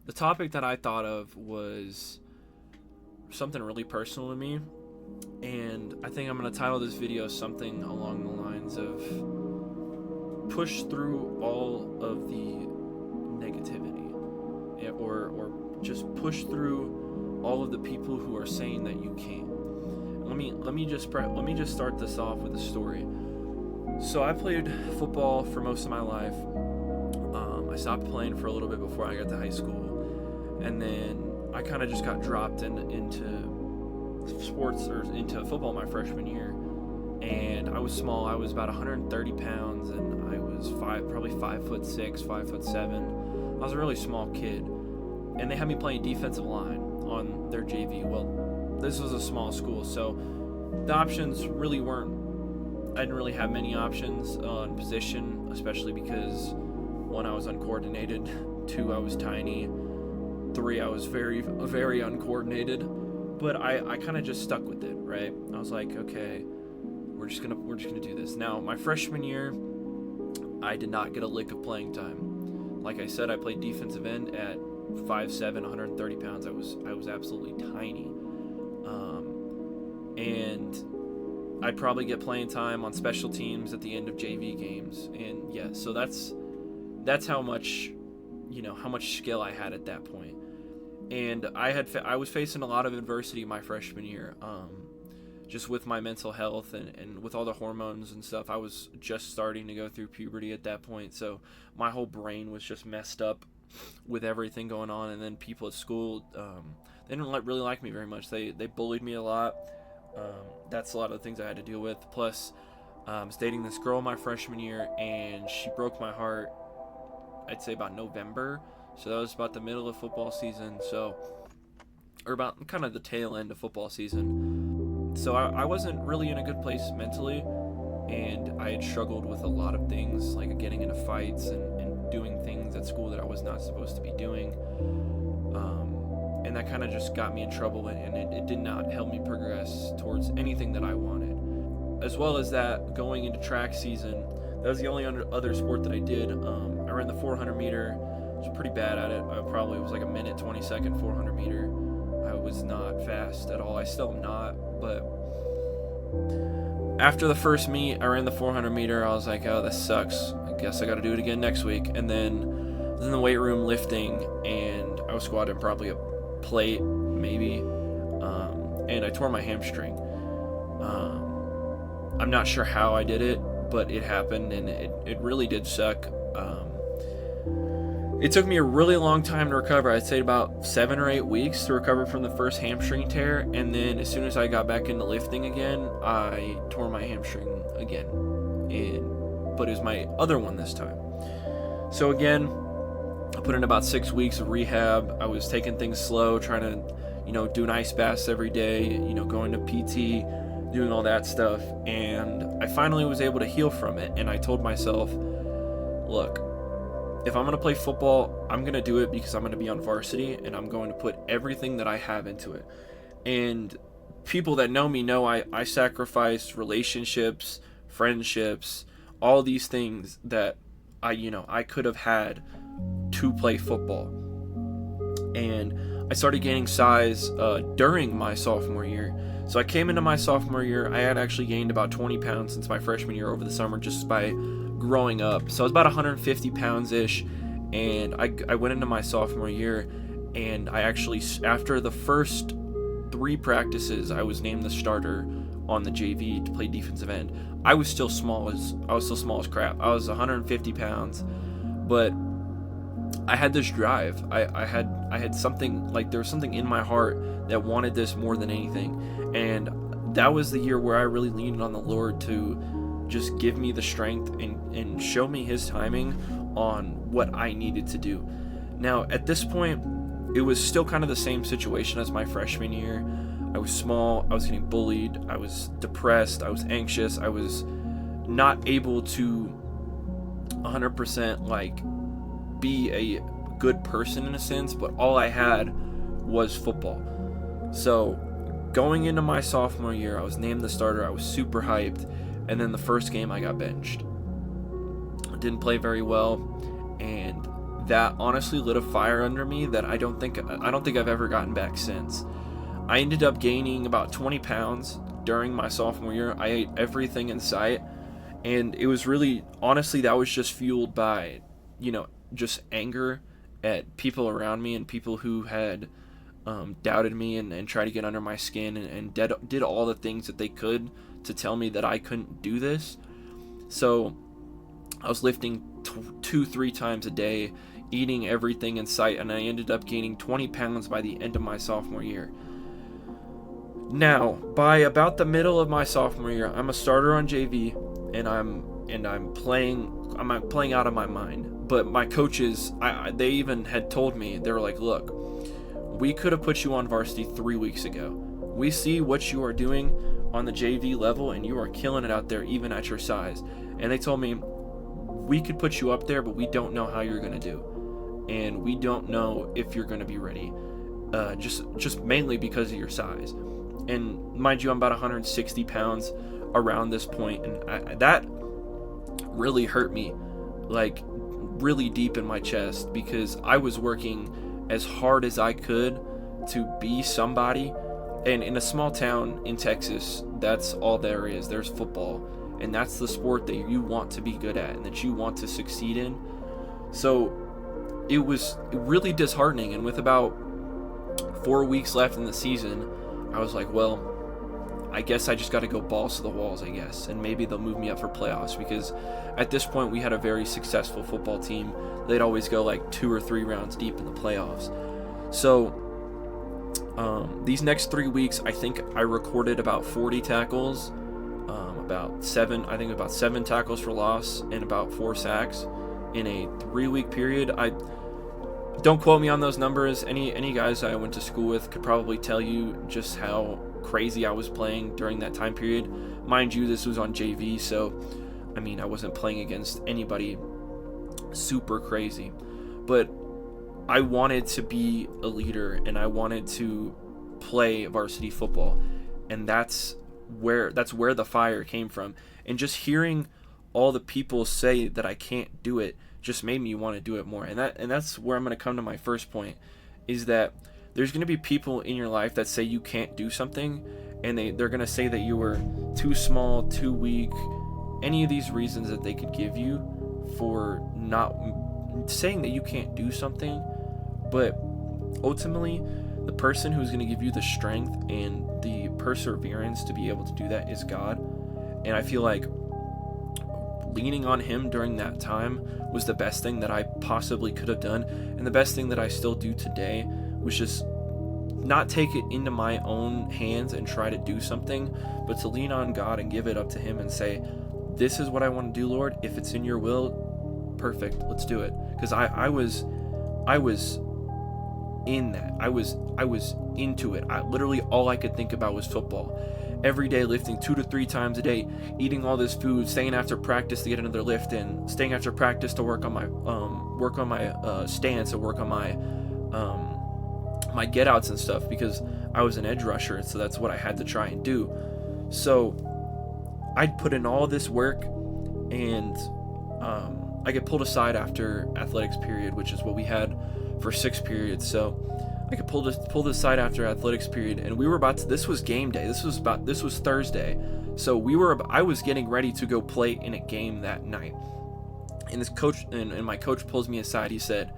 the topic that I thought of was something really personal to me, and I think I'm going to title this video something along the lines of push through all of the negativity, or just push through all of the people who are saying that you can't. Let me just start this off with a story. So I played football for most of my life. I stopped playing for a little bit before I got to high school, and then I kind of just got dropped into sports, or into football, my freshman year. And I was small. I was about 130 pounds, and I was probably 5'6", 5'7". I was a really small kid, and they had me playing defensive line on their JV. Well, this was a small school, so the options really weren't. I didn't really have many options on position, especially because 1, I was uncoordinated, 2, I was tiny, 3, I was very, very uncoordinated. But I kind of just stuck with it, right? I was like, okay, we're just gonna do this. Now, my freshman year, I did not get a lick of playing time. Like I said, I played defensive end at 5'7", 130 pounds. I was absolutely tiny, and I'd probably get playing time on special teams at the end of JV games. And yeah, so that's how much skill I had at that point. And I was facing a lot of adversity my freshman year, just with my mental health and with all the hormones and stuff. I was just starting to go through puberty at that point, so my whole brain was just messed up with everything going on. And then people at school, they didn't really like me very much. They bullied me a lot. That's a lot of the things I had to deal with. Plus, I was dating this girl my freshman year, and she broke my heart, I'd say about November. So that was about the middle of football season, or about kind of the tail end of football season. So I wasn't really in a good place mentally, and I had struggled with a lot of things, like getting into fights and doing things at school that I was not supposed to be doing. And that kind of just got me in trouble, and it did not help me progress towards anything that I wanted. As well as that, going into track season, that was the only other sport that I did. I ran the 400 meter. I was pretty bad at it. I probably was like a minute 20-second 400 meter. I was not fast at all. I still am not. But after the first meet, I ran the 400 meter. I was like, oh, this sucks. I guess I got to do it again next week. And then I was in the weight room lifting, and I was squatting probably a plate, maybe. And I tore my hamstring. I'm not sure how I did it, but it happened, and it really did suck. It took me a really long time to recover. I'd say about 7 or 8 weeks to recover from the first hamstring tear, and then as soon as I got back into lifting again, I tore my hamstring again, but it was my other one this time. So again, I put in about 6 weeks of rehab. I was taking things slow, trying to, do an ice baths every day, going to PT, doing all that stuff, and I finally was able to heal from it. And I told myself, look, if I'm going to play football, I'm going to do it because I'm going to be on varsity, and I'm going to put everything that I have into it. And people that know me know I sacrificed relationships, friendships, all these things that I could have had to play football. And I started gaining size during my sophomore year. So I came into my sophomore year, I had actually gained about 20 pounds since my freshman year over the summer just by growing up. So I was about 150 pounds-ish, and I went into my sophomore year, and I actually, after the first 3 practices, I was named the starter on the JV to play defensive end. I was still small as crap. I was 150 pounds, but I had this drive. I had something, like there was something in my heart that wanted this more than anything. And that was the year where I really leaned on the Lord to just give me the strength and show me his timing on what I needed to do. Now, at this point, it was still kind of the same situation as my freshman year. I was small, I was getting bullied, I was depressed, I was anxious, I was not able to 100% be a good person in a sense, but all I had was football. So going into my sophomore year, I was named the starter, I was super hyped, and then the first game I got benched. I didn't play very well, and that honestly lit a fire under me that I don't think I've ever gotten back since. I ended up gaining about 20 pounds during my sophomore year. I ate everything in sight, and it was really, honestly, that was just fueled by, just anger at people around me and people who had doubted me and tried to get under my skin and did all the things that they could to tell me that I couldn't do this. So I was lifting 2-3 times a day, eating everything in sight, and I ended up gaining 20 pounds by the end of my sophomore year. Now, by about the middle of my sophomore year, I'm a starter on JV, and I'm playing out of my mind. But my coaches, they even had told me, they were like, look, we could have put you on varsity 3 weeks ago. We see what you are doing on the JV level, and you are killing it out there even at your size. And they told me, we could put you up there, but we don't know how you're going to do. And we don't know if you're going to be ready, just mainly because of your size. And mind you, I'm about 160 pounds around this point, and that really hurt me, like really deep in my chest, because I was working as hard as I could to be somebody. And in a small town in Texas, that's all there is. There's football, and that's the sport that you want to be good at and that you want to succeed in. So it was really disheartening, and with about 4 weeks left in the season, I was like, well, I guess I just got to go balls to the walls, I guess, and maybe they'll move me up for playoffs, because at this point we had a very successful football team. They'd always go like 2 or 3 rounds deep in the playoffs. So these next 3 weeks, I think I recorded about 40 tackles, about 7 tackles for loss, and about 4 sacks in a 3-week period. Don't quote me on those numbers. Any guys I went to school with could probably tell you just how crazy I was playing during that time period. Mind you, this was on JV, so I mean, I wasn't playing against anybody super crazy, but I wanted to be a leader and I wanted to play varsity football, and that's where the fire came from. And just hearing all the people say that I can't do it just made me want to do it more. And that's where I'm going to come to my first point, is that there's going to be people in your life that say you can't do something, and they're going to say that you were too small, too weak, any of these reasons that they could give you for not saying that you can't do something. But ultimately, the person who's going to give you the strength and the perseverance to be able to do that is God. And I feel like leaning on him during that time was the best thing that I possibly could have done, and the best thing that I still do today was just not take it into my own hands and try to do something, but to lean on God and give it up to him and say, this is what I want to do, Lord. If it's in your will, perfect, let's do it. Because I was in that. I was into it. Literally all I could think about was football. Every day lifting 2 to 3 times a day, eating all this food, staying after practice to get another lift in, staying after practice to work on my stance and work on my get outs and stuff, because I was an edge rusher, so that's what I had to try and do. So I'd put in all this work, and I get pulled aside after athletics period, which is what we had for 6 periods. So I could pull this aside after athletics period, and we were about to, this was game day. This was Thursday. So I was getting ready to go play in a game that night. And this coach and my coach pulls me aside. He said,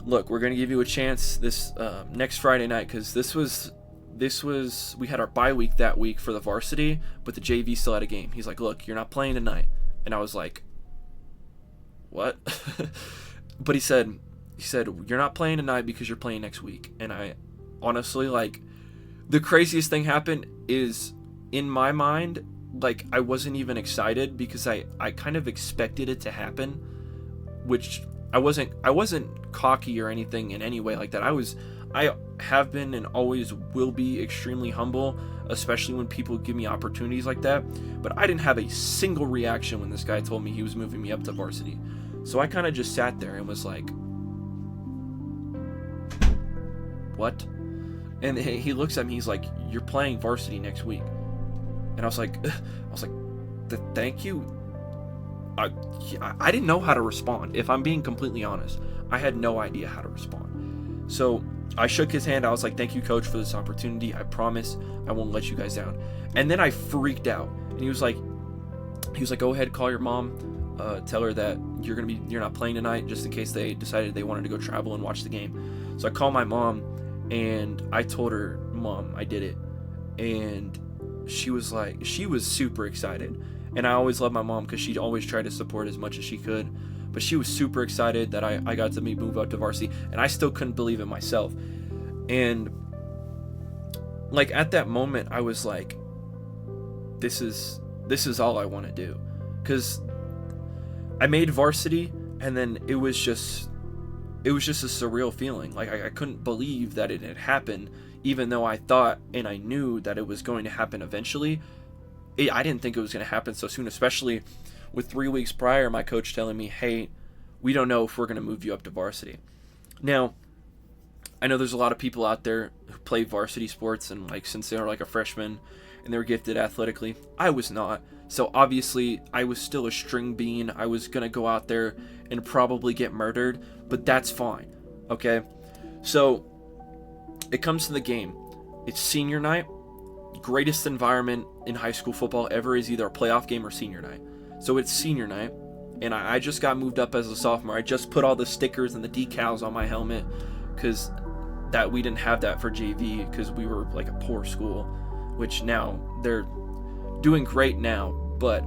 look, we're going to give you a chance this next Friday night, because this was we had our bye week that week for the varsity, but the JV still had a game. He's like, look, you're not playing tonight. And I was like, what? But he said, you're not playing tonight because you're playing next week. And I honestly, like, the craziest thing happened is, in my mind, like, I wasn't even excited, because I kind of expected it to happen, which I wasn't cocky or anything in any way like that. I have been and always will be extremely humble, especially when people give me opportunities like that. But I didn't have a single reaction when this guy told me he was moving me up to varsity. So I kind of just sat there and was like, what? And he looks at me, he's like, you're playing varsity next week. And I was like, thank you. I didn't know how to respond, if I'm being completely honest. I had no idea how to respond. So I shook his hand. I was like, thank you, coach, for this opportunity. I promise I won't let you guys down. And then I freaked out. And he was like, go ahead, call your mom. Tell her that you're not playing tonight, just in case they decided they wanted to go travel and watch the game. So I called my mom, and I told her, Mom, I did it. And she was super excited. And I always loved my mom because she always tried to support as much as she could. But she was super excited that I got to move up to varsity, and I still couldn't believe it myself. And like at that moment, I was like, this is all I want to do, because I made varsity, and then it was just a surreal feeling. Like I couldn't believe that it had happened, even though I thought and I knew that it was going to happen eventually. I didn't think it was going to happen so soon, especially with 3 weeks prior, my coach telling me, hey, we don't know if we're going to move you up to varsity. Now, I know there's a lot of people out there who play varsity sports, and like since they were like a freshman and they were gifted athletically. I was not. So obviously I was still a string bean. I was going to go out there and probably get murdered, but that's fine. Okay. So it comes to the game. It's senior night. Greatest environment in high school football ever is either a playoff game or senior night. So it's senior night, and I just got moved up as a sophomore. I just put all the stickers and the decals on my helmet, because that we didn't have that for JV, because we were like a poor school, which now they're doing great now. But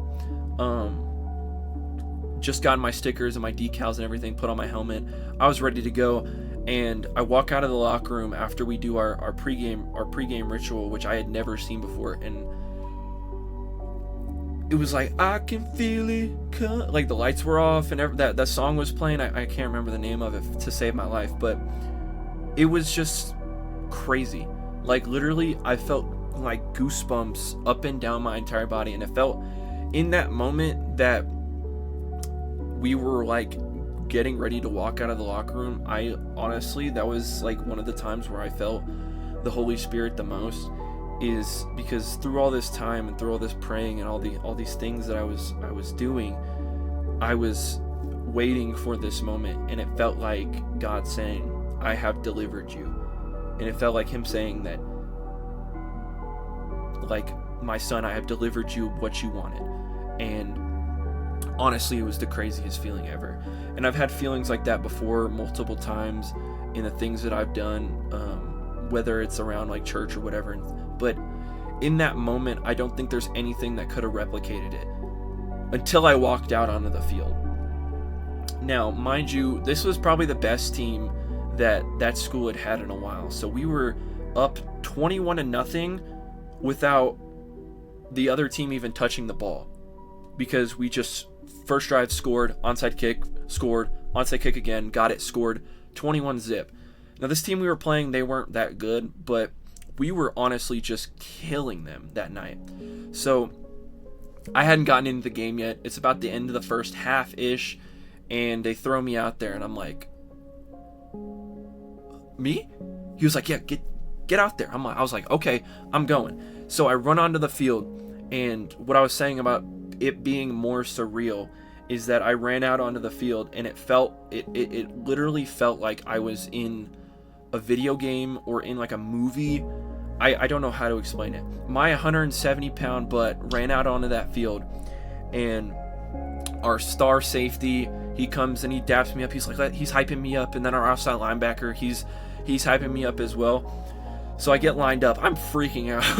just got my stickers and my decals and everything put on my helmet. I was ready to go, and I walk out of the locker room after we do our pregame ritual, which I had never seen before, and it was like, I can feel it come. Like the lights were off and that song was playing. I can't remember the name of it to save my life, but it was just crazy. Like literally I felt like goosebumps up and down my entire body, and it felt in that moment that we were like getting ready to walk out of the locker room. I honestly, that was like one of the times where I felt the Holy Spirit the most, is because through all this time and through all this praying and all these things that I was doing, I was waiting for this moment, and it felt like God saying, I have delivered you. And it felt like him saying that, like, my son, I have delivered you what you wanted. And honestly, it was the craziest feeling ever. And I've had feelings like that before multiple times in the things that I've done, whether it's around like church or whatever. But in that moment, I don't think there's anything that could have replicated it until I walked out onto the field. Now, mind you, this was probably the best team that school had had in a while. So we were up 21-0 without the other team even touching the ball, because we just first drive scored, onside kick, scored, onside kick again, got it, scored, 21-0. Now this team we were playing, they weren't that good, but we were honestly just killing them that night. So I hadn't gotten into the game yet. It's about the end of the first half-ish, and they throw me out there, and I'm like, me? He was like, yeah, get out there. I was like, okay, I'm going. So I run onto the field, and what I was saying about it being more surreal is that I ran out onto the field, and it literally felt like I was in a video game or in like a movie. I don't know how to explain it. My 170-pound butt ran out onto that field, and our star safety, he comes and he daps me up. He's like, he's hyping me up, and then our outside linebacker, he's hyping me up as well. So I get lined up. I'm freaking out.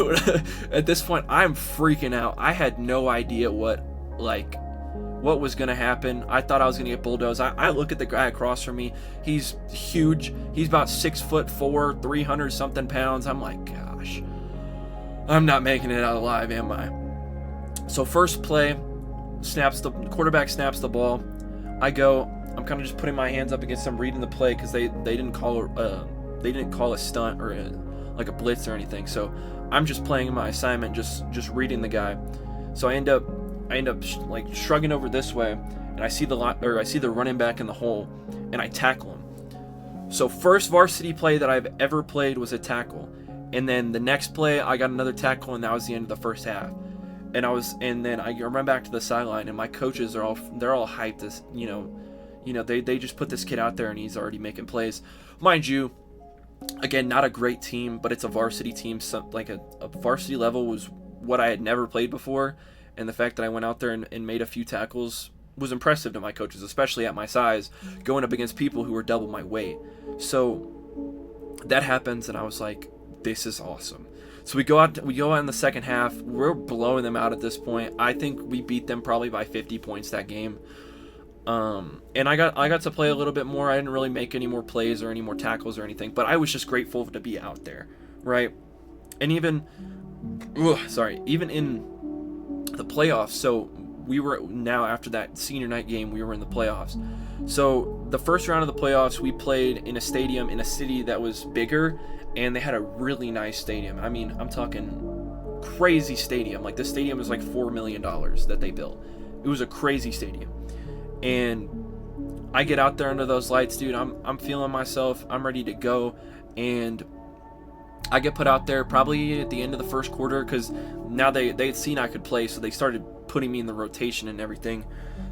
At this point, I'm freaking out. I had no idea what was going to happen. I thought I was going to get bulldozed. I look at the guy across from me. He's huge. He's about 6'4", 300-something pounds. I'm like, gosh, I'm not making it out alive, am I? So first play, quarterback snaps the ball. I go. I'm kind of just putting my hands up against them, reading the play, because they didn't call a stunt or like a blitz or anything. So I'm just playing my assignment, just reading the guy. So I end up like shrugging over this way, and I see the running back in the hole, and I tackle him. So first varsity play that I've ever played was a tackle, and then the next play I got another tackle, and that was the end of the first half. And then I run back to the sideline, and my coaches they're all hyped, as they just put this kid out there and he's already making plays. Mind you, again, not a great team, but it's a varsity team. Like a varsity level was what I had never played before, and the fact that I went out there and made a few tackles was impressive to my coaches, especially at my size, going up against people who were double my weight. So that happens, and I was like, this is awesome. So we go out in the second half. We're blowing them out at this point. I think we beat them probably by 50 points that game. And I got to play a little bit more. I didn't really make any more plays or any more tackles or anything, but I was just grateful to be out there, right? And even in the playoffs. So we were now, after that senior night game, we were in the playoffs. So the first round of the playoffs, we played in a stadium in a city that was bigger, and they had a really nice stadium. I mean, I'm talking crazy stadium. Like, this stadium was like $4 million that they built. It was a crazy stadium. And I get out there under those lights, dude. I'm feeling myself. I'm ready to go. And I get put out there probably at the end of the first quarter, because now they had seen I could play, so they started putting me in the rotation and everything.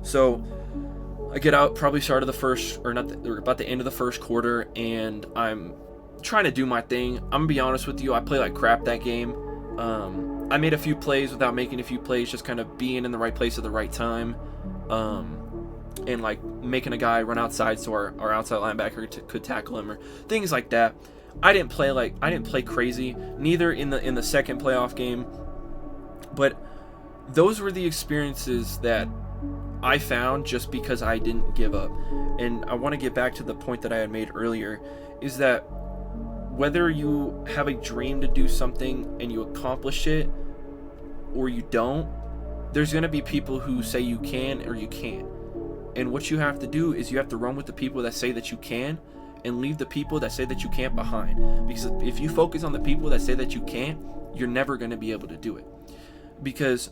So I get out probably start of the first, or about the end of the first quarter, and I'm trying to do my thing. I'm gonna be honest with you, I play like crap that game. I made a few plays without making a few plays, just kind of being in the right place at the right time, and like making a guy run outside so our outside linebacker could tackle him, or things like that. I didn't play crazy, neither in the second playoff game, but those were the experiences that I found just because I didn't give up. And I want to get back to the point that I had made earlier, is that whether you have a dream to do something and you accomplish it or you don't, there's going to be people who say you can or you can't. And what you have to do is you have to run with the people that say that you can, and leave the people that say that you can't behind. Because if you focus on the people that say that you can't, you're never going to be able to do it. Because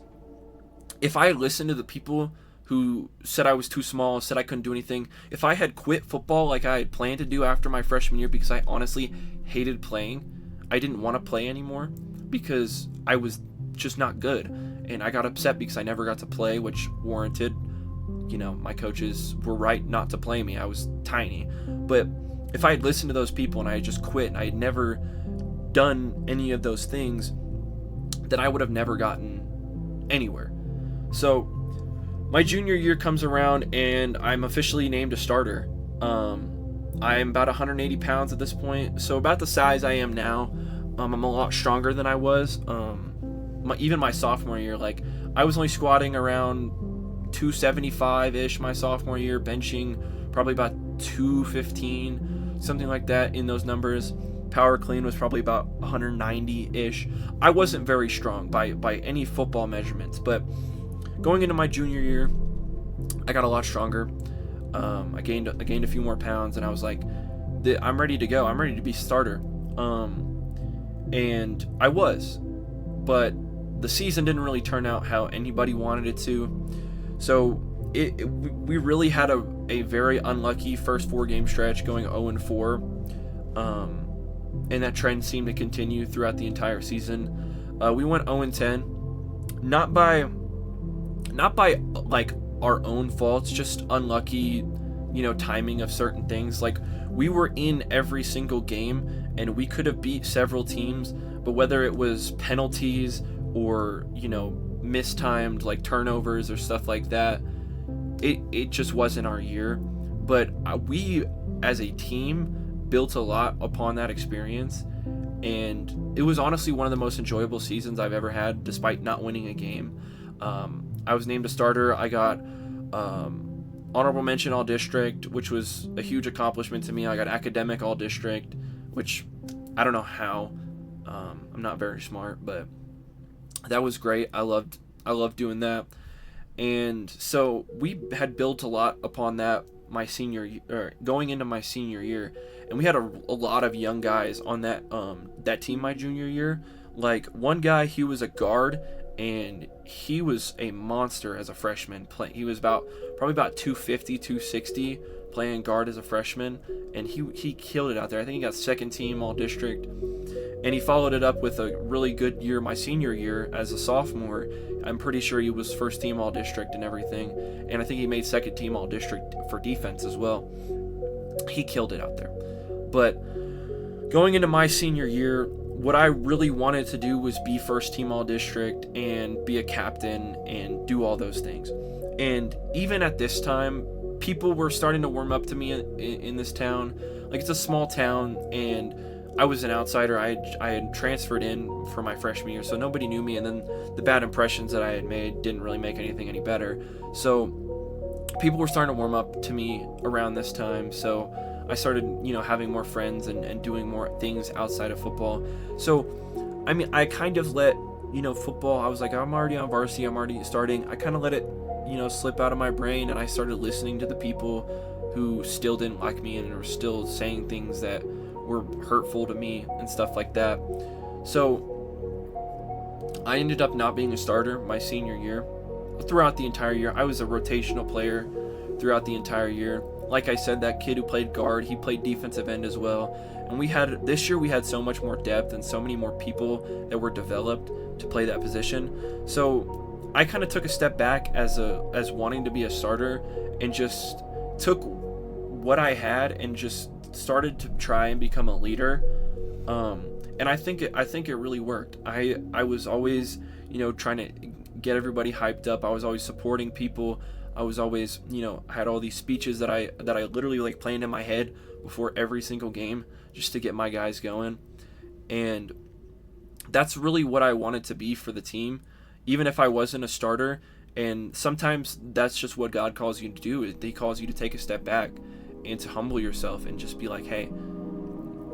if I listened to the people who said I was too small, said I couldn't do anything, if I had quit football like I had planned to do after my freshman year, because I honestly hated playing, I didn't want to play anymore because I was just not good. And I got upset because I never got to play, which warranted, my coaches were right not to play me. I was tiny. But if I had listened to those people and I had just quit and I had never done any of those things, then I would have never gotten anywhere. So my junior year comes around and I'm officially named a starter. I'm about 180 pounds at this point, so about the size I am now. I'm a lot stronger than I was. Even my sophomore year, like, I was only squatting around 275-ish my sophomore year, benching probably about 215, something like that in those numbers. Power clean was probably about 190-ish. I wasn't very strong by any football measurements, but going into my junior year, I got a lot stronger. I gained a few more pounds, and I was like, I'm ready to go. I'm ready to be starter. And I was, but the season didn't really turn out how anybody wanted it to. So we really had a very unlucky first 4-game stretch, going 0-4, and that trend seemed to continue throughout the entire season. We went 0-10, not by like our own faults, just unlucky, timing of certain things. Like, we were in every single game and we could have beat several teams, but whether it was penalties or mistimed like turnovers or stuff like that, it just wasn't our year. But we as a team built a lot upon that experience, and it was honestly one of the most enjoyable seasons I've ever had, despite not winning a game. I was named a starter. I got honorable mention all district, which was a huge accomplishment to me. I got academic all district, which I don't know how. I'm not very smart, but that was great. I loved doing that. And so we had built a lot upon that my senior year, going into my senior year, and we had a lot of young guys on that team my junior year. Like, one guy, he was a guard, and he was a monster as a freshman. He was probably about 250, 260 playing guard as a freshman, and he killed it out there. I think he got second team all district. And he followed it up with a really good year my senior year as a sophomore. I'm pretty sure he was first team all district and everything. And I think he made second team all district for defense as well. He killed it out there. But going into my senior year, what I really wanted to do was be first team all district and be a captain and do all those things. And even at this time, people were starting to warm up to me in this town. Like, it's a small town, and I was an outsider. I had transferred in for my freshman year, so nobody knew me, and then the bad impressions that I had made didn't really make anything any better. So people were starting to warm up to me around this time, so I started, having more friends and doing more things outside of football. So, I mean, I kind of let, football, I was like, I'm already on varsity, I'm already starting. I kind of let it, slip out of my brain, and I started listening to the people who still didn't like me and were still saying things that were hurtful to me and stuff like that. So I ended up not being a starter my senior year. Throughout the entire year, I was a rotational player throughout the entire year. Like I said, that kid who played guard, he played defensive end as well. And this year we had so much more depth and so many more people that were developed to play that position. So I kind of took a step back as wanting to be a starter, and just took what I had and just started to try and become a leader. And I think it really worked. I was always, trying to get everybody hyped up. I was always supporting people. I was always, had all these speeches that I literally planned in my head before every single game just to get my guys going. And that's really what I wanted to be for the team, even if I wasn't a starter. And sometimes that's just what God calls you to do. He calls you to take a step back and to humble yourself and just be like, hey,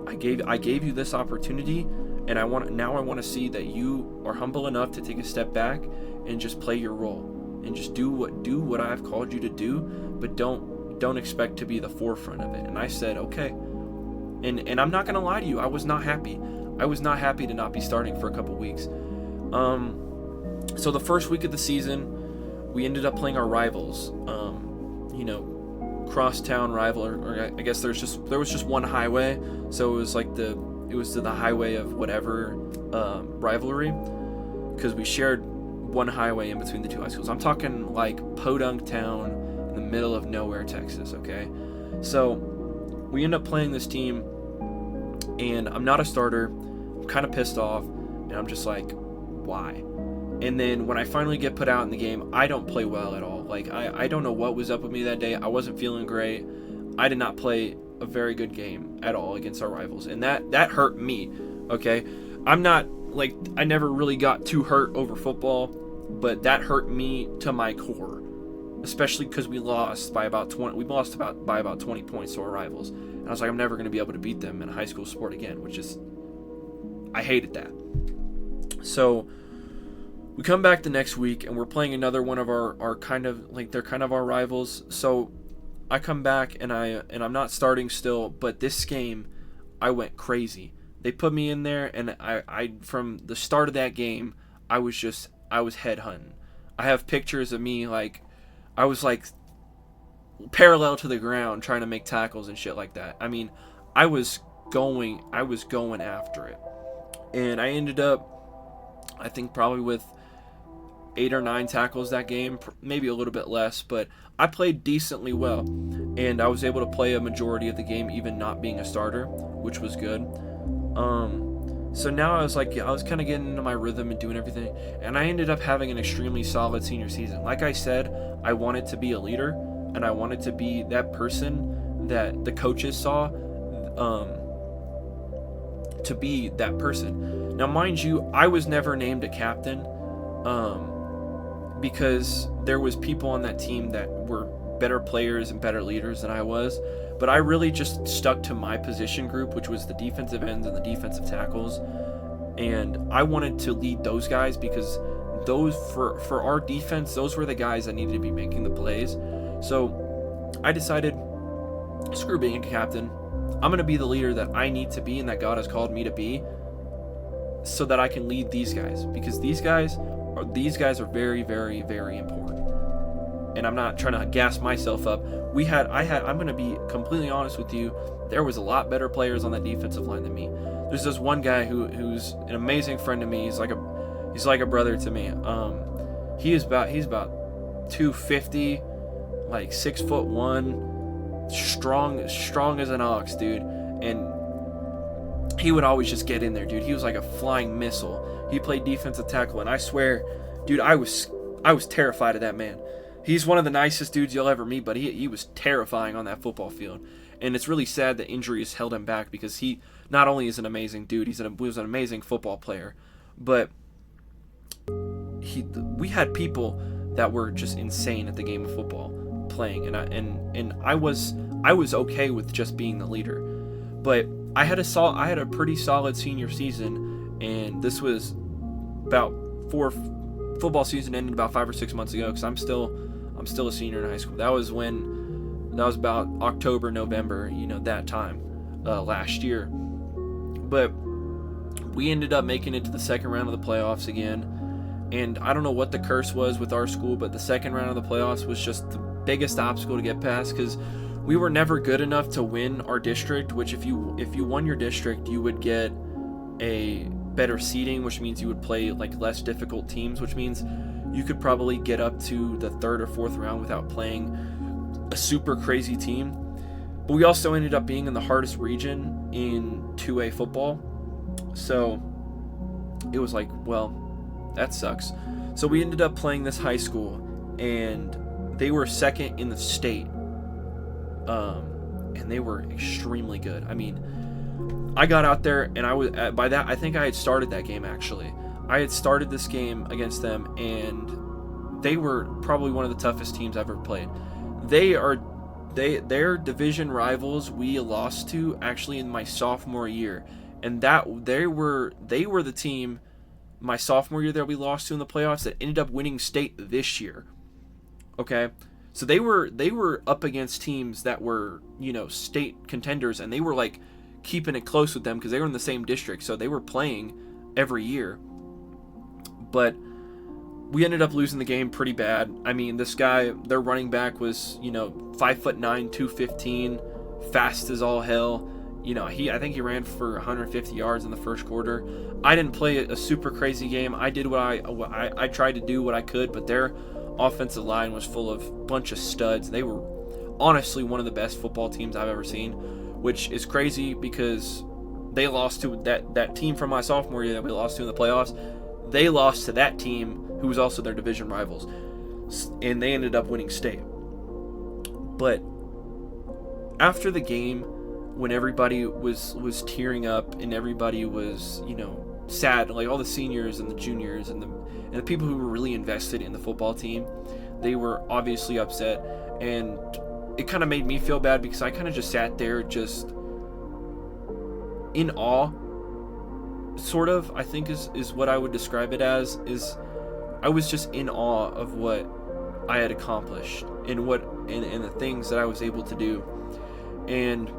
I gave you this opportunity, and I want to see that you are humble enough to take a step back and just play your role and just do what I've called you to do, but don't expect to be the forefront of it. And I said, okay. And I'm not gonna lie to you, I was not happy. I was not happy to not be starting for a couple weeks. So the first week of the season, we ended up playing our rivals. Crosstown rival, or I guess there was just one highway, so it was the highway of whatever rivalry, because we shared one highway in between the two high schools. I'm talking like Podunk Town in the middle of nowhere, Texas. Okay, so we end up playing this team, and I'm not a starter. I'm kind of pissed off, and I'm just like, why? And then when I finally get put out in the game, I don't play well at all. Like, I don't know what was up with me that day. I wasn't feeling great. I did not play a very good game at all against our rivals. And that hurt me, okay? I'm not, I never really got too hurt over football, but that hurt me to my core, especially because we lost by about 20. We lost by about 20 points to our rivals. And I was like, I'm never going to be able to beat them in a high school sport again, which is, I hated that. So we come back the next week, and we're playing another one of our kind of they're kind of our rivals. So I come back, and I'm not starting still, but this game I went crazy. They put me in there, and I from the start of that game, I was head hunting. I have pictures of me I was parallel to the ground trying to make tackles and shit like that. I mean, I was going after it. And I ended up, I think, probably with 8 or 9 tackles that game, maybe a little bit less, but I played decently well, and I was able to play a majority of the game even not being a starter, which was good. So now I was kind of getting into my rhythm and doing everything, and I ended up having an extremely solid senior season. Like I said, I wanted to be a leader, and I wanted to be that person that the coaches saw to be that person. Now, mind you, I was never named a captain, because there was people on that team that were better players and better leaders than I was. But I really just stuck to my position group, which was the defensive ends and the defensive tackles. And I wanted to lead those guys, because those, for our defense, those were the guys that needed to be making the plays. So I decided, screw being a captain. I'm going to be the leader that I need to be and that God has called me to be, so that I can lead these guys, because these guys are very, very, very important. And I'm not trying to gas myself up. I'm going to be completely honest with you. there was a lot better players on that defensive line than me. There's this one guy who's an amazing friend to me. He's like a brother to me. He's about 250, like 6'1", strong as an ox, dude. And he would always just get in there, dude. He was like a flying missile. He played defensive tackle, and I swear, dude, I was terrified of that man. He's one of the nicest dudes you'll ever meet, but he was terrifying on that football field. And it's really sad that injuries held him back, because he not only is an amazing dude, he was an amazing football player, but we had people that were just insane at the game of football playing, and I was okay with just being the leader. But I had a pretty solid senior season, and this was about football season ended about 5 or 6 months ago, because I'm still a senior in high school. That was about October, November, that time last year. But we ended up making it to the second round of the playoffs again. And I don't know what the curse was with our school, but the second round of the playoffs was just the biggest obstacle to get past, because we were never good enough to win our district, which if you won your district, you would get a better seeding, which means you would play like less difficult teams, which means you could probably get up to the third or fourth round without playing a super crazy team. But we also ended up being in the hardest region in 2A football. So it was like, well, that sucks. So we ended up playing this high school, and they were second in the state. And they were extremely good. I mean, I got out there, and I think I had started that game, actually. I had started this game against them, and they were probably one of the toughest teams I've ever played. Their division rivals we lost to actually in my sophomore year, and they were the team my sophomore year that we lost to in the playoffs that ended up winning state this year. Okay, so they were up against teams that were state contenders, and they were like keeping it close with them because they were in the same district, so they were playing every year. But we ended up losing the game pretty bad. I mean, this guy, their running back, was 5'9", 215, fast as all hell. I think he ran for 150 yards in the first quarter. I didn't play a super crazy game. I did what I tried to do what I could, but their offensive line was full of a bunch of studs. They were honestly one of the best football teams I've ever seen, which is crazy because they lost to that team from my sophomore year that we lost to in the playoffs. They lost to that team who was also their division rivals, and they ended up winning state. But after the game, when everybody was tearing up and everybody was sad, like all the seniors and the juniors and the people who were really invested in the football team, they were obviously upset, and it kind of made me feel bad because I kind of just sat there just in awe, sort of, I think is what I would describe it as. Is I was just in awe of what I had accomplished and the things that I was able to do. And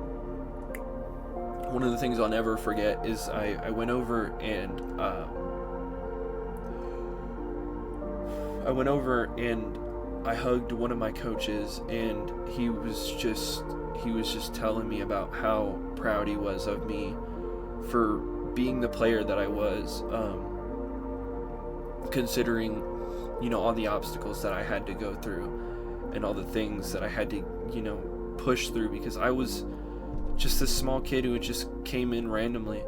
one of the things I'll never forget is I went over and I hugged one of my coaches, and he was just telling me about how proud he was of me for being the player that I was, considering all the obstacles that I had to go through and all the things that I had to push through, because I was just this small kid who just came in randomly.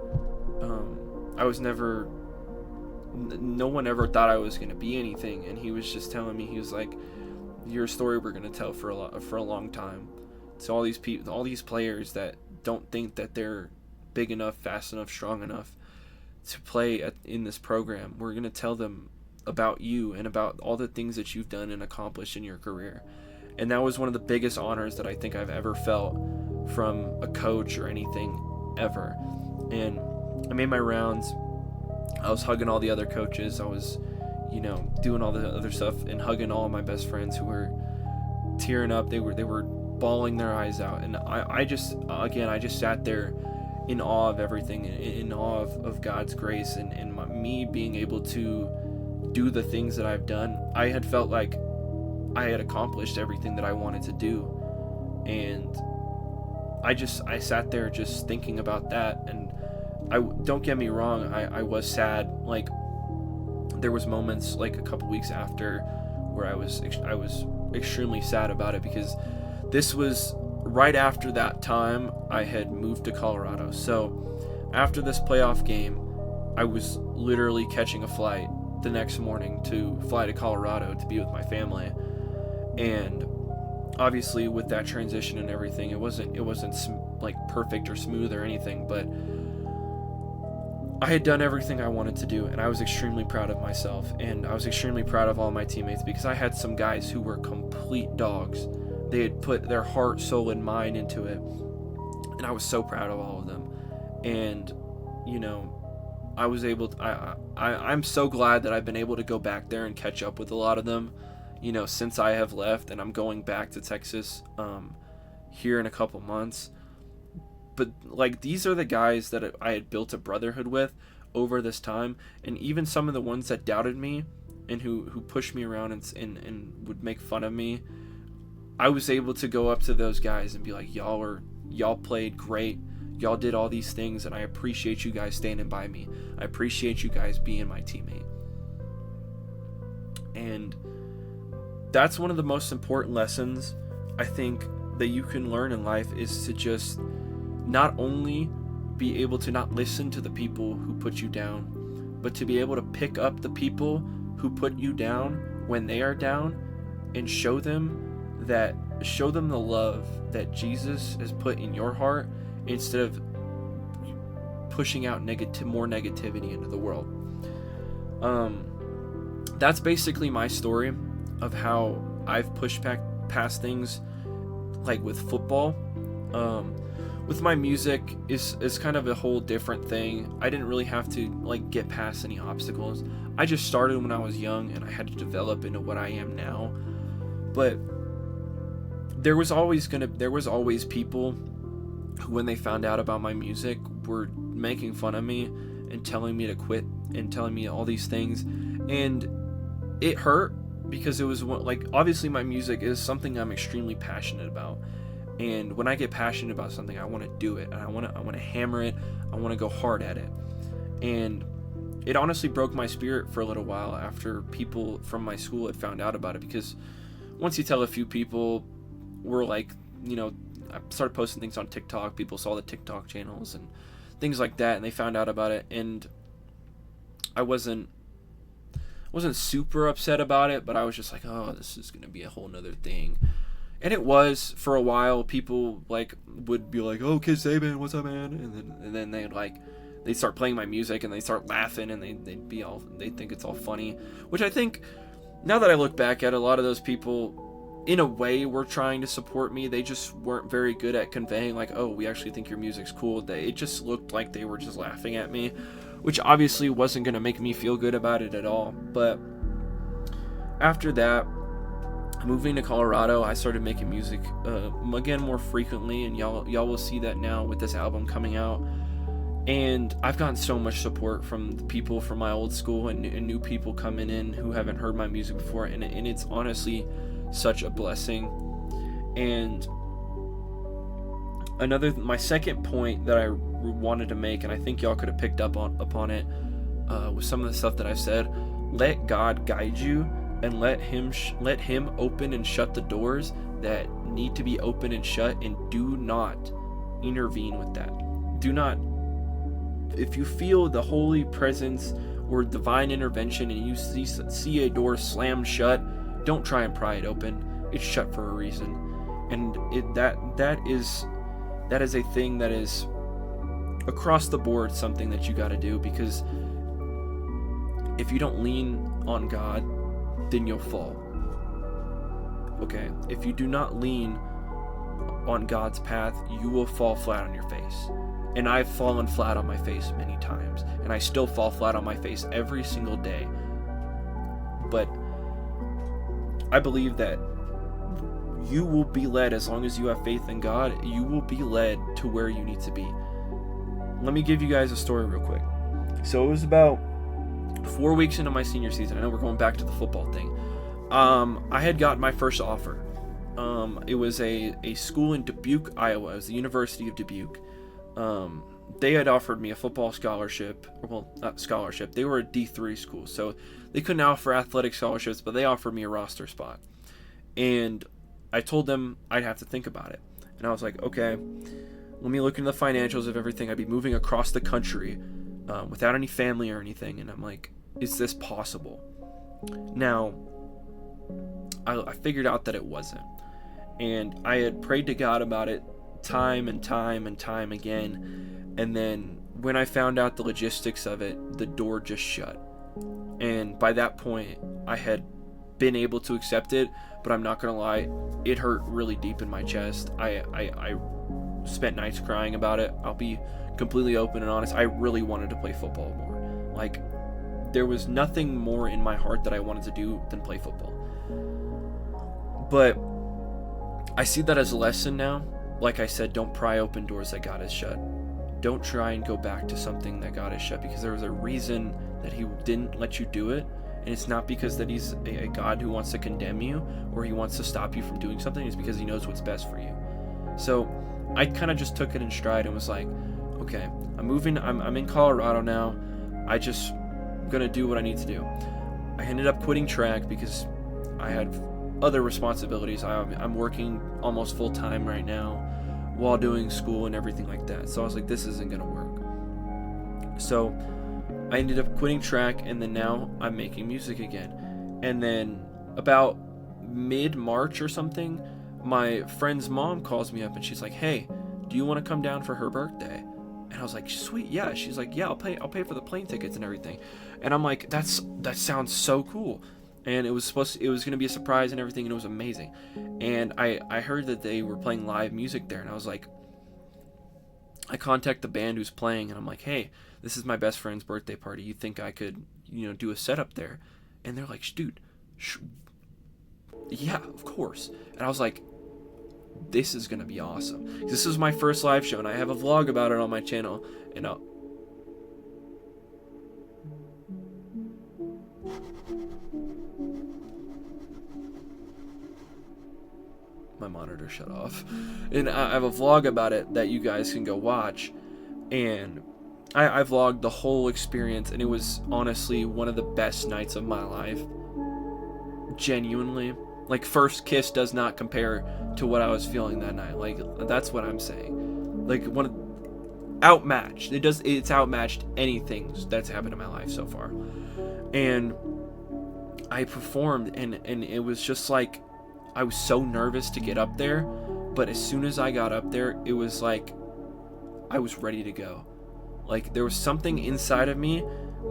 No one ever thought I was going to be anything, and he was just telling me, he was like, "You're a story we're going to tell for a long time." To all these people, all these players that don't think that they're big enough, fast enough, strong enough to play in this program, we're going to tell them about you and about all the things that you've done and accomplished in your career. And that was one of the biggest honors that I think I've ever felt from a coach or anything ever. And I made my rounds. I was hugging all the other coaches. I was, doing all the other stuff and hugging all of my best friends who were tearing up. They were bawling their eyes out. And I just sat there in awe of everything, in awe of God's grace and me being able to do the things that I've done. I had felt like I had accomplished everything that I wanted to do. And I sat there just thinking about that, and don't get me wrong, I was sad. Like, there was moments like a couple weeks after where I was extremely sad about it, because this was right after that time I had moved to Colorado. So after this playoff game, I was literally catching a flight the next morning to fly to Colorado to be with my family. And obviously with that transition and everything, it wasn't like perfect or smooth or anything, but I had done everything I wanted to do, and I was extremely proud of myself, and I was extremely proud of all my teammates, because I had some guys who were complete dogs. They had put their heart, soul, and mind into it, and I was so proud of all of them. And you know, I was able to, I'm so glad that I've been able to go back there and catch up with a lot of them, you know, since I have left, and I'm going back to Texas here in a couple months. But like, these are the guys that I had built a brotherhood with over this time, and even some of the ones that doubted me and who pushed me around and would make fun of me, I was able to go up to those guys and be like, y'all played great, y'all did all these things, and I appreciate you guys standing by me. I appreciate you guys being my teammate. And that's one of the most important lessons I think that you can learn in life, is to just not only be able to not listen to the people who put you down, but to be able to pick up the people who put you down when they are down, and show them the love that Jesus has put in your heart, instead of pushing out more negativity into the world. That's basically my story of how I've pushed past things, like with football. With my music is kind of a whole different thing. I didn't really have to like get past any obstacles. I just started when I was young, and I had to develop into what I am now. But there was always people who, when they found out about my music, were making fun of me and telling me to quit and telling me all these things, and it hurt, because it was like, obviously my music is something I'm extremely passionate about. And when I get passionate about something, I want to do it, and I want to hammer it. I want to go hard at it. And it honestly broke my spirit for a little while after people from my school had found out about it, because once you tell a few people, we're like, you know, I started posting things on TikTok. People saw the TikTok channels and things like that, and they found out about it. And I wasn't super upset about it, but I was just like, oh, this is going to be a whole nother thing. And it was for a while. People like would be like, "Oh, Kid Saben, what's up, man?" And then they'd start playing my music, and they start laughing, and they'd think it's all funny. Which I think, now that I look back at it, a lot of those people, in a way, were trying to support me. They just weren't very good at conveying like, "Oh, we actually think your music's cool." It just looked like they were just laughing at me, which obviously wasn't gonna make me feel good about it at all. But after that, moving to Colorado, I started making music again more frequently, and y'all will see that now with this album coming out. And I've gotten so much support from the people from my old school and new people coming in who haven't heard my music before, and it's honestly such a blessing. And my second point that I wanted to make, and I think y'all could have picked up upon it with some of the stuff that I've said: let God guide you, and let him open and shut the doors that need to be open and shut, and do not intervene with that. Do not, if you feel the holy presence or divine intervention and you see a door slammed shut, don't try and pry it open. It's shut for a reason. And that is a thing that is across the board something that you got to do, because if you don't lean on God, then you'll fall. Okay? If you do not lean on God's path, you will fall flat on your face. And I've fallen flat on my face many times, and I still fall flat on my face every single day. But I believe that you will be led, as long as you have faith in God, you will be led to where you need to be. Let me give you guys a story real quick. So it was about 4 weeks into my senior season. I know we're going back to the football thing. I had gotten my first offer It was a school in Dubuque, Iowa. It was the University of Dubuque. They had offered me a football scholarship. Well, not scholarship. They were a D3 school, so they couldn't offer athletic scholarships, but they offered me a roster spot. And I told them I'd have to think about it. And I was like, okay, let me look into the financials of everything. I'd be moving across the country without any family or anything. And I'm like, is this possible? Now, I figured out that it wasn't. And I had prayed to God about it time and time and time again. And then when I found out the logistics of it, the door just shut. And by that point, I had been able to accept it, but I'm not gonna lie, it hurt really deep in my chest. I spent nights crying about it. I'll be completely open and honest. I really wanted to play football more. Like, there was nothing more in my heart that I wanted to do than play football. But I see that as a lesson now. Like I said, don't pry open doors that God has shut. Don't try and go back to something that God has shut, because there was a reason that he didn't let you do it. And it's not because that he's a God who wants to condemn you or he wants to stop you from doing something. It's because he knows what's best for you. So I kind of just took it in stride and was like, okay, I'm moving. I'm in Colorado now. I just gonna do what I need to do. I ended up quitting track because I had other responsibilities. I'm working almost full time right now while doing school and everything like that. So I was like, this isn't gonna work. So I ended up quitting track, and then now I'm making music again. And then about mid-March or something, my friend's mom calls me up and she's like, hey, do you want to come down for her birthday? And I was like, sweet, yeah. She's like, yeah, I'll pay for the plane tickets and everything. And I'm like, that sounds so cool. And it was gonna be a surprise and everything, and it was amazing. And I heard that they were playing live music there, and I was like, I contact the band who's playing, and I'm like, hey, this is my best friend's birthday party. You think I could, do a setup there? And they're like, dude, yeah, of course. And I was like, this is gonna be awesome. This is my first live show, and I have a vlog about it on my channel. And my monitor shut off. And I have a vlog about it that you guys can go watch. And I vlogged the whole experience, and it was honestly one of the best nights of my life. Genuinely. Like, first kiss does not compare to what I was feeling that night. Like, that's what I'm saying. Like, outmatched. It's outmatched anything that's happened in my life so far. And I performed, and it was just like, I was so nervous to get up there, but as soon as I got up there, it was like I was ready to go. Like, there was something inside of me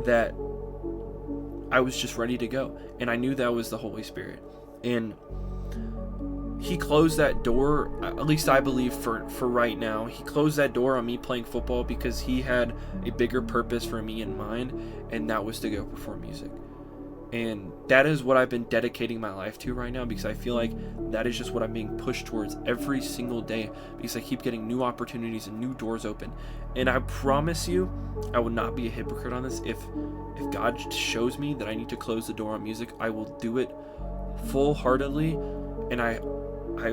that I was just ready to go, and I knew that was the Holy Spirit. And he closed that door, at least I believe for right now. He closed that door on me playing football because he had a bigger purpose for me in mind, and that was to go perform music. And that is what I've been dedicating my life to right now, because I feel like that is just what I'm being pushed towards every single day, because I keep getting new opportunities and new doors open. And I promise you, I will not be a hypocrite on this. If God shows me that I need to close the door on music, I will do it full-heartedly. And I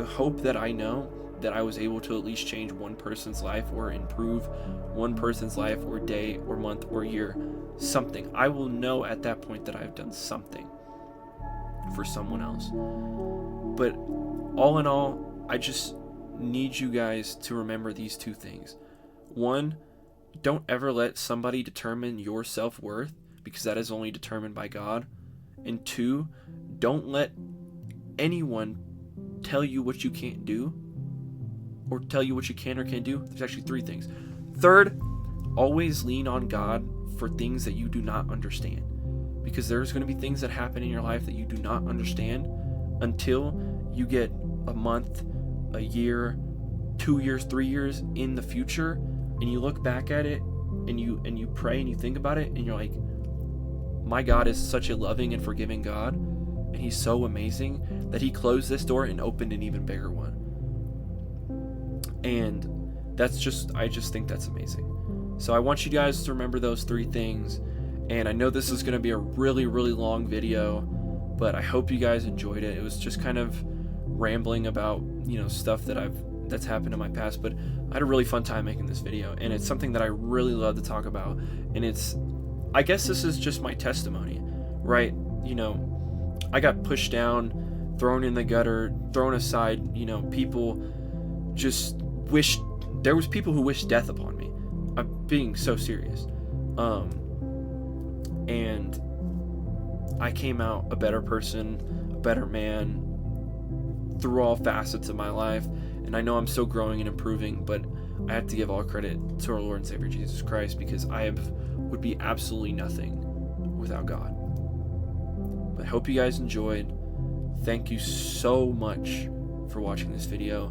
hope that I know that I was able to at least change one person's life, or improve one person's life, or day, or month, or year. Something. I will know at that point that I've done something for someone else. But all in all, I just need you guys to remember these two things. One, don't ever let somebody determine your self-worth, because that is only determined by God. And two, don't let anyone tell you what you can't do, or tell you what you can or can't do. There's actually three things. Third, always lean on God for things that you do not understand, because there's going to be things that happen in your life that you do not understand until you get a month, a year, 2 years, 3 years in the future, and you look back at it and you pray and you think about it, and you're like, my God is such a loving and forgiving God, and he's so amazing that he closed this door and opened an even bigger one. And I just think that's amazing. So I want you guys to remember those three things. And I know this is going to be a really, really long video, but I hope you guys enjoyed it. It was just kind of rambling about, stuff that's happened in my past, but I had a really fun time making this video, and it's something that I really love to talk about. And I guess this is just my testimony, right? I got pushed down, thrown in the gutter, thrown aside. People just there was people who wished death upon me. I'm being so serious. And I came out a better person, a better man through all facets of my life. And I know I'm still growing and improving, but I have to give all credit to our Lord and Savior Jesus Christ, because I would be absolutely nothing without God. But I hope you guys enjoyed. Thank you so much for watching this video,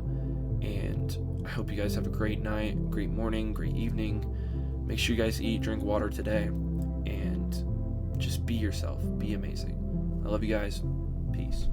and I hope you guys have a great night, great morning, great evening. Make sure you guys eat, drink water today, and just be yourself. Be amazing. I love you guys. Peace.